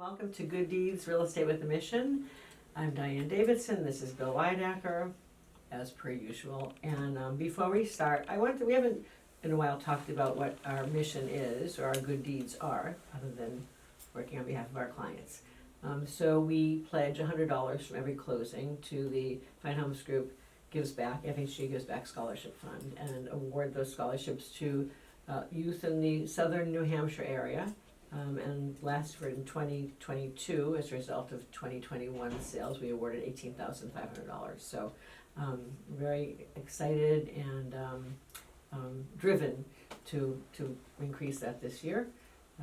Welcome to Good Deeds Real Estate with a Mission. I'm Diane Davidson. This is Bill Weidacker, as per usual. And before we start, we haven't in a while talked about what our mission is or our good deeds are, other than working on behalf of our clients. So we pledge $100 from every closing to the Fine Homes Group Gives Back, FHG Gives Back Scholarship Fund, and award those scholarships to youth in the southern New Hampshire area. And last year in 2022, as a result of 2021 sales, we awarded $18,500. So very excited and driven to increase that this year.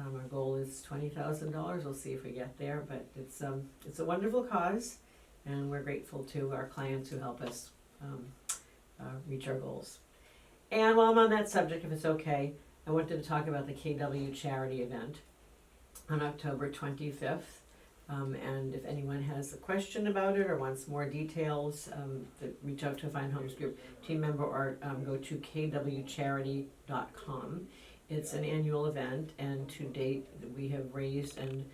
Our goal is $20,000. We'll see if we get there, but it's a wonderful cause, and we're grateful to our clients who help us reach our goals. And while I'm on that subject, if it's okay, I wanted to talk about the KW charity event on October 25th. And if anyone has a question about it or wants more details, reach out to a Fine Homes Group team member or go to kwcharity.com. It's an annual event, and to date we have raised and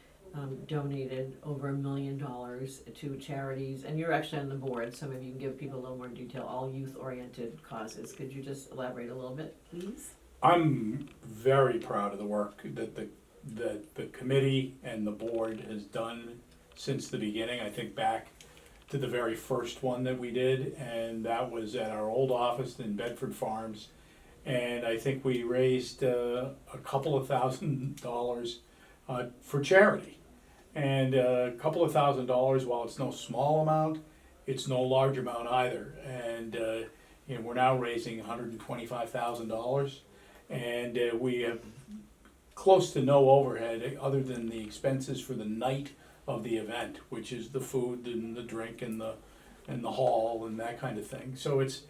donated over $1 million to charities. And you're actually on the board, so maybe you can give people a little more detail, all youth-oriented causes. Could you just elaborate a little bit, please? I'm very proud of the work that the committee and the board has done since the beginning. I think back to the very first one that we did, and that was at our old office in Bedford Farms. And I think we raised a couple of $1,000s for charity. And a couple of $1,000s, while it's no small amount, it's no large amount either. And we're now raising $125,000, and we have close to no overhead other than the expenses for the night of the event, which is the food and the drink and the hall and that kind of thing. So it's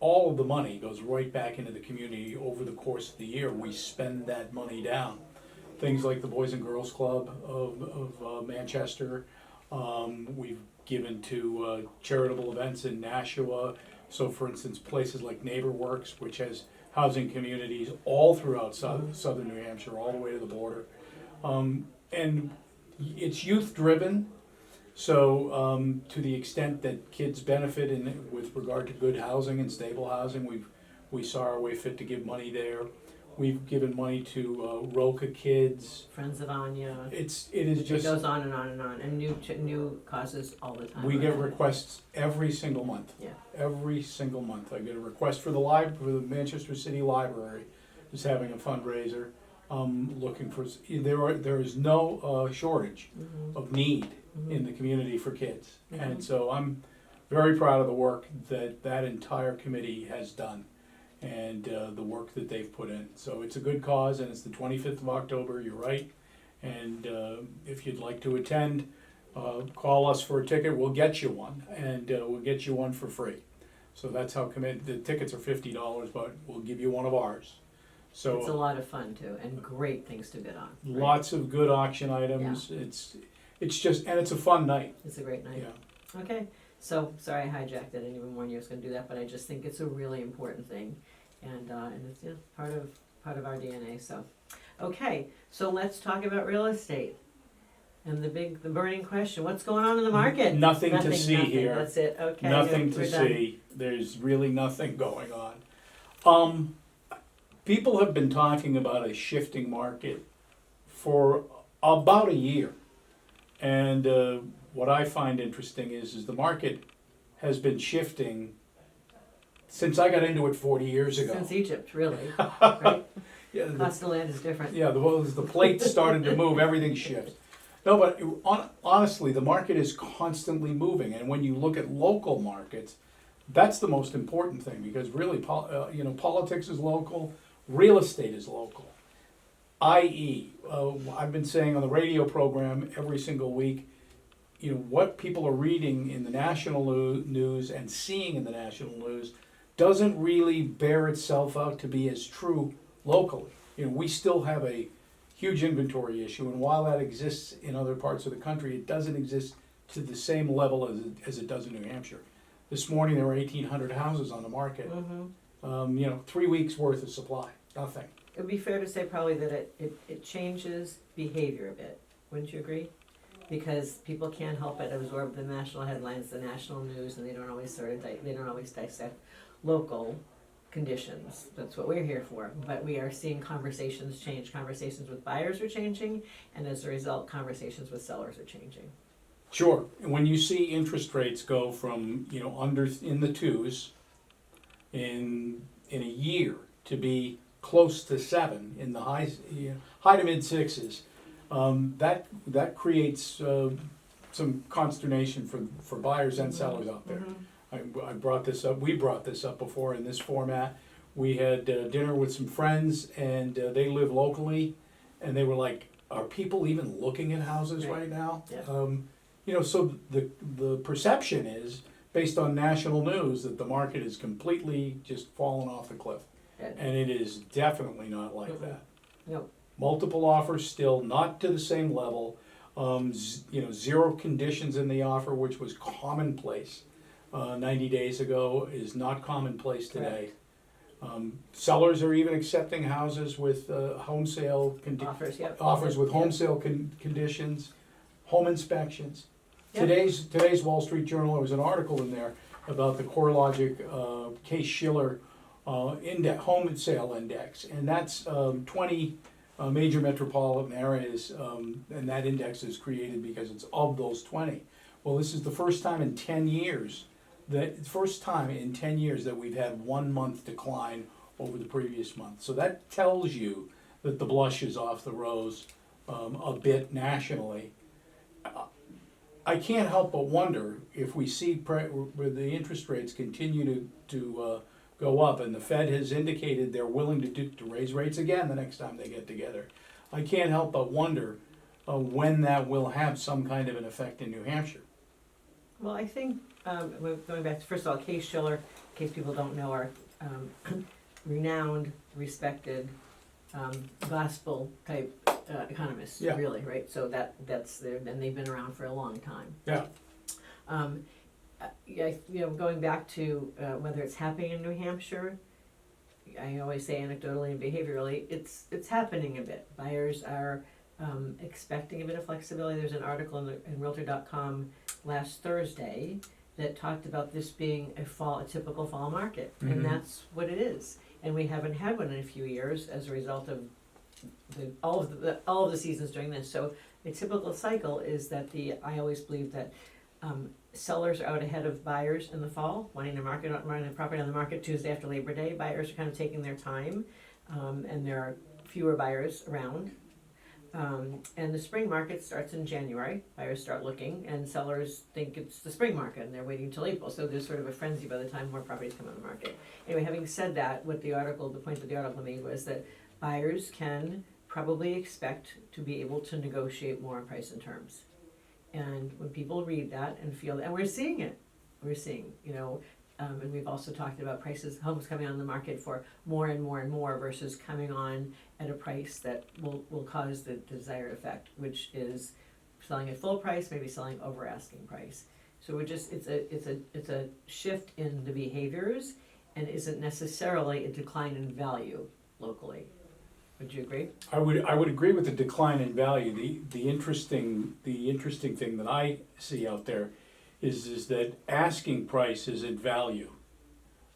all of the money goes right back into the community over the course of the year. We spend that money down. Things like the Boys and Girls Club of Manchester. We've given to charitable events in Nashua. So for instance, places like NeighborWorks, which has housing communities all throughout southern New Hampshire, all the way to the border. And it's youth driven, so to the extent that kids benefit with regard to good housing and stable housing, we saw our way fit to give money there. We've given money to Roca Kids. Friends of Anya. It goes on and on and on, and new causes all the time. We get requests every single month. Yeah. Every single month. I get a request for the Manchester City Library is having a fundraiser. Looking for there is no shortage of need in the community for kids, and so I'm very proud of the work that entire committee has done, and the work that they've put in. So it's a good cause, and it's the 25th of October. You're right, and if you'd like to attend, call us for a ticket. We'll get you one, and we'll get you one for free. So that's how the tickets are $50, but we'll give you one of ours. So it's a lot of fun too, and great things to bid on. Right? Lots of good auction items. Yeah. It's just, and it's a fun night. It's a great night. Yeah. Okay. So sorry I hijacked it. I didn't even warn you I was going to do that, but I just think it's a really important thing, and it's part of our DNA. So, okay. So let's talk about real estate. And the burning question: what's going on in the market? Nothing to see here. That's it. Okay. Nothing to see. There's really nothing going on. People have been talking about a shifting market for about a year, and what I find interesting is the market has been shifting since I got into it 40 years ago. Since Egypt, really. Right? Yeah, cost of land is different. Yeah, the plate started to move, everything shifts. No, but honestly, the market is constantly moving, and when you look at local markets, that's the most important thing, because really, politics is local, real estate is local. I.e., I've been saying on the radio program every single week, what people are reading in the national news and seeing in the national news doesn't really bear itself out to be as true locally. We still have a huge inventory issue, and while that exists in other parts of the country, it doesn't exist to the same level as it does in New Hampshire. This morning there were 1,800 houses on the market. 3 weeks worth of supply, nothing. It would be fair to say probably that it changes behavior a bit. Wouldn't you agree? because people can't help but absorb the national headlines, the national news, and they don't always they don't always dissect local conditions. That's what we're here for. But we are seeing conversations change. Conversations with buyers are changing, and as a result, conversations with sellers are changing. Sure, and when you see interest rates go from, under, in the twos in a year to be close to 7 in the high to mid sixes, that creates some consternation for buyers and sellers out there. I brought this up, we brought this up before in this format. We had dinner with some friends, and they live locally, and they were like, are people even looking at houses right now? Yeah. So the perception is, based on national news, that the market is completely just fallen off the cliff. Yeah. And it is definitely not like Mhm. that. No. Multiple offers still, not to the same level. Zero conditions in the offer, which was commonplace 90 days ago, is not commonplace today. Sellers are even accepting houses with home sale Offers, yep. offers with home Yeah. sale conditions, home inspections. Yeah. Today's Wall Street Journal, there was an article in there about the CoreLogic Case-Shiller home sale index, and that's 20 major metropolitan areas, and that index is created because it's of those 20. Well, this is the first time in 10 years that we've had 1 month decline over the previous month. So that tells you that the blush is off the rose a bit nationally. I can't help but wonder if we see where the interest rates continue to go up, and the Fed has indicated they're willing to raise rates again the next time they get together. I can't help but wonder when that will have some kind of an effect in New Hampshire. Well, I think, we're going back to, first of all, Case-Shiller, in case people don't know, are renowned, respected, gospel-type economists, Yeah. really, right? So that's their, and they've been around for a long time. Yeah. Going back to whether it's happening in New Hampshire, I always say anecdotally and behaviorally, it's happening a bit. Buyers are expecting a bit of flexibility. There's an article in Realtor.com last Thursday that talked about this being a typical fall market, Mhm. and that's what it is. And we haven't had one in a few years as a result of all of the seasons doing this. So a typical cycle is that I always believe that sellers are out ahead of buyers in the fall, wanting the property on the market Tuesday after Labor Day. Buyers are kind of taking their time, and there are fewer buyers around. And the spring market starts in January. Buyers start looking, and sellers think it's the spring market, and they're waiting till April. So there's sort of a frenzy by the time more properties come on the market. Anyway, having said that, the point that the article made was that buyers can probably expect to be able to negotiate more on price and terms. And when people read that and feel that, and we're seeing it, and we've also talked about homes coming on the market for more and more and more versus coming on at a price that will cause the desired effect, which is selling at full price, maybe selling over asking price. So it's a shift in the behaviors, and isn't necessarily a decline in value locally. Would you agree? I would agree with the decline in value. The interesting thing that I see out there is that asking price is at value.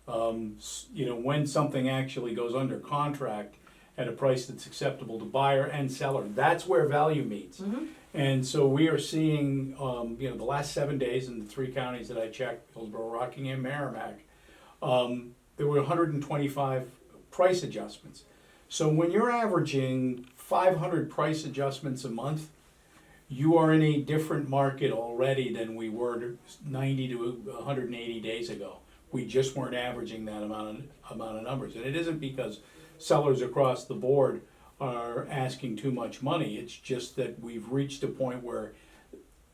When something actually goes under contract at a price that's acceptable to buyer and seller, that's where value meets. Mm-hmm. And so we are seeing, the last 7 days in the 3 counties that I checked, Hillsborough, Rockingham, Merrimack, there were 125 price adjustments. So when you're averaging 500 price adjustments a month, you are in a different market already than we were 90 to 180 days ago. We just weren't averaging that amount of numbers. And it isn't because sellers across the board are asking too much money. It's just that we've reached a point where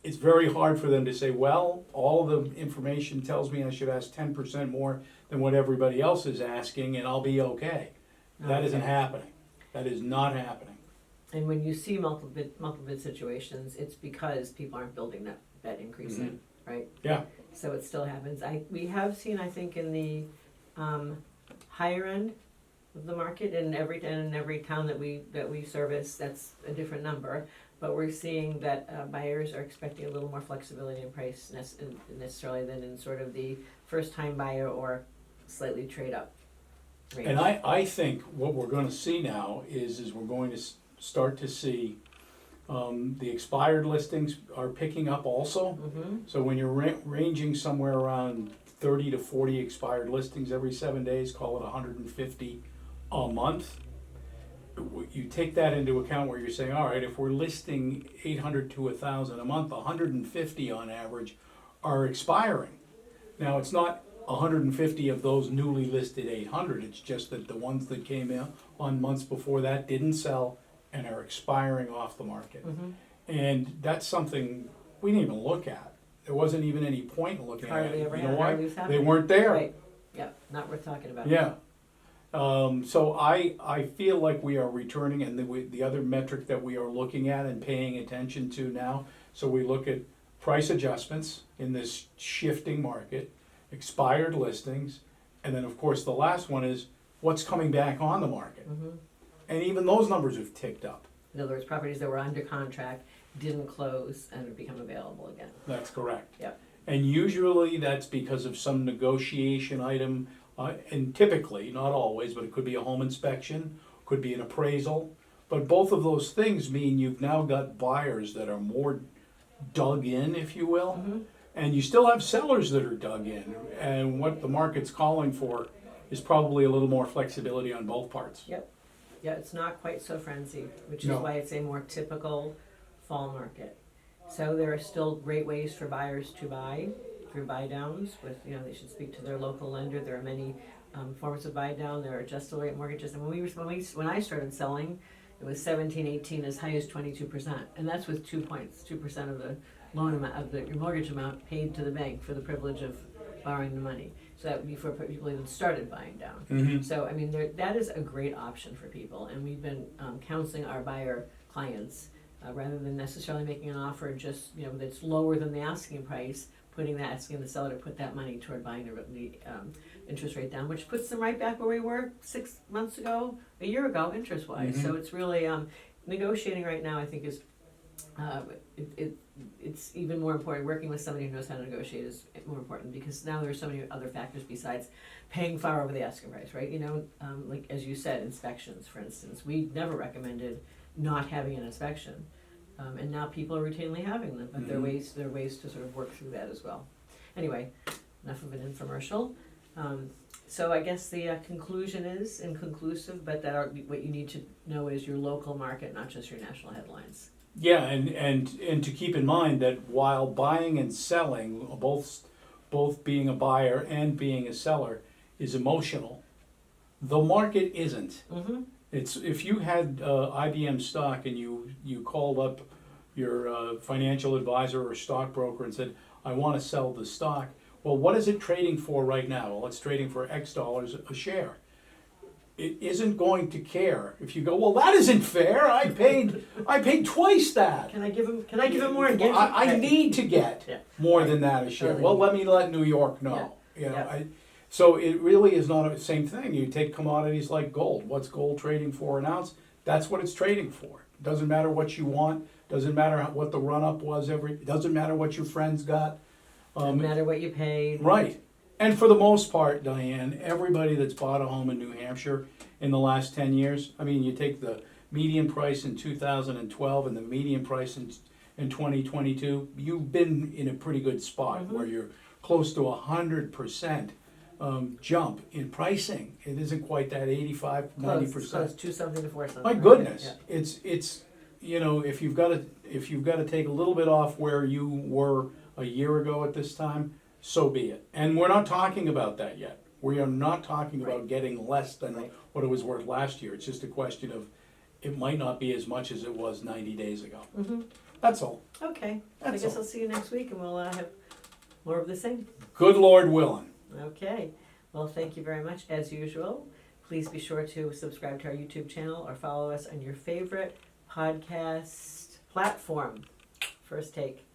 it's very hard for them to say, well, all the information tells me I should ask 10% more than what everybody else is asking, and I'll be okay. That isn't happening. That is not happening. And when you see multiple bid situations, it's because people aren't building that increase in, right? Yeah. So it still happens. We have seen, I think, in the higher end, of the market, and in every town that we service, that's a different number. But we're seeing that buyers are expecting a little more flexibility in price necessarily than in sort of the first time buyer or slightly trade up range. And I think what we're gonna see now is we're going to start to see, the expired listings are picking up also. Mm-hmm. So when you're ranging somewhere around 30 to 40 expired listings every 7 days, call it 150 a month. You take that into account where you're saying, all right, if we're listing 800 to 1,000 a month, 150 on average are expiring. Now, it's not 150 of those newly listed 800, it's just that the ones that came in on months before that didn't sell and are expiring off the market. Mm-hmm. And that's something we didn't even look at. There wasn't even any point in looking at Hardly it. ever You know had, why? hardly was They happening. weren't there. Right, yeah, not worth talking about. Yeah. So I feel like we are returning, and the other metric that we are looking at and paying attention to now, so we look at price adjustments in this shifting market, expired listings, and then of course the last one is what's coming back on the market. Mm-hmm. And even those numbers have ticked up. In other words, properties that were under contract didn't close and have become available again. That's correct. Yep. And usually that's because of some negotiation item, and typically, not always, but it could be a home inspection, could be an appraisal. But both of those things mean you've now got buyers that are more dug in, if you will. Mm-hmm. And you still have sellers that are dug in. And what the market's calling for is probably a little more flexibility on both parts. Yep. Yeah, it's not quite so frenzied, which is No. why it's a more typical fall market. So there are still great ways for buyers to buy through buy downs with, they should speak to their local lender. There are many forms of buy down. There are adjustable rate mortgages. And when I started selling, it was 17, 18, as high as 22%. And that's with 2 points, 2% of the loan amount, of your mortgage amount paid to the bank for the privilege of borrowing the money. So that would be for people even started buying down. Mm-hmm. So, I mean, that is a great option for people, and we've been counseling our buyer clients, rather than necessarily making an offer just, that's lower than the asking price, asking the seller to put that money toward buying the interest rate down, which puts them right back where we were 6 months ago, a year ago, interest-wise. Mhm. So it's really, negotiating right now, I think is, it's even more important. Working with somebody who knows how to negotiate is more important, because now there are so many other factors besides paying far over the asking price, right? Like as you said, inspections, for instance. We never recommended not having an inspection, and now people are routinely having them. But there are ways to sort of work through that as well. Anyway, enough of an infomercial. So I guess the conclusion is inconclusive, but what you need to know is your local market, not just your national headlines. Yeah, and to keep in mind that while buying and selling, both being a buyer and being a seller, is emotional, the market isn't. Mm-hmm. It's, if you had IBM stock and you called up your financial advisor or stockbroker and said, I want to sell the stock, well, what is it trading for right now? Well, it's trading for X dollars a share. It isn't going to care if you go, well, that isn't fair. I paid twice that. Can I give him more and get? I need to get Yeah. more than that a share. Totally. Well, let me let New York know. Yeah. So it really is not the same thing. You take commodities like gold. What's gold trading for an ounce? That's what it's trading for. Doesn't matter what you want. Doesn't matter what the run up was. Doesn't matter what your friends got. Doesn't matter what you paid. Right. And for the most part, Diane, everybody that's bought a home in New Hampshire in the last 10 years, I mean, you take the median price in 2012 and the median price in 2022, you've been in a pretty good spot Mm-hmm. where you're close to 100% jump in pricing. It isn't quite that 85, 90%. Close to something to 4 something. My right? goodness, Yeah. it's if you've got to take a little bit off where you were a year ago at this time, so be it. And we're not talking about that yet. We are not talking about getting less than Right. what it was worth last year. It's just a question of it might not be as much as it was 90 days ago. Mm-hmm. That's all. Okay. That's I guess all. I'll see you next week, and we'll have more of the same. Good Lord willing. Okay. Well, thank you very much. As usual, please be sure to subscribe to our YouTube channel or follow us on your favorite podcast platform. First Take.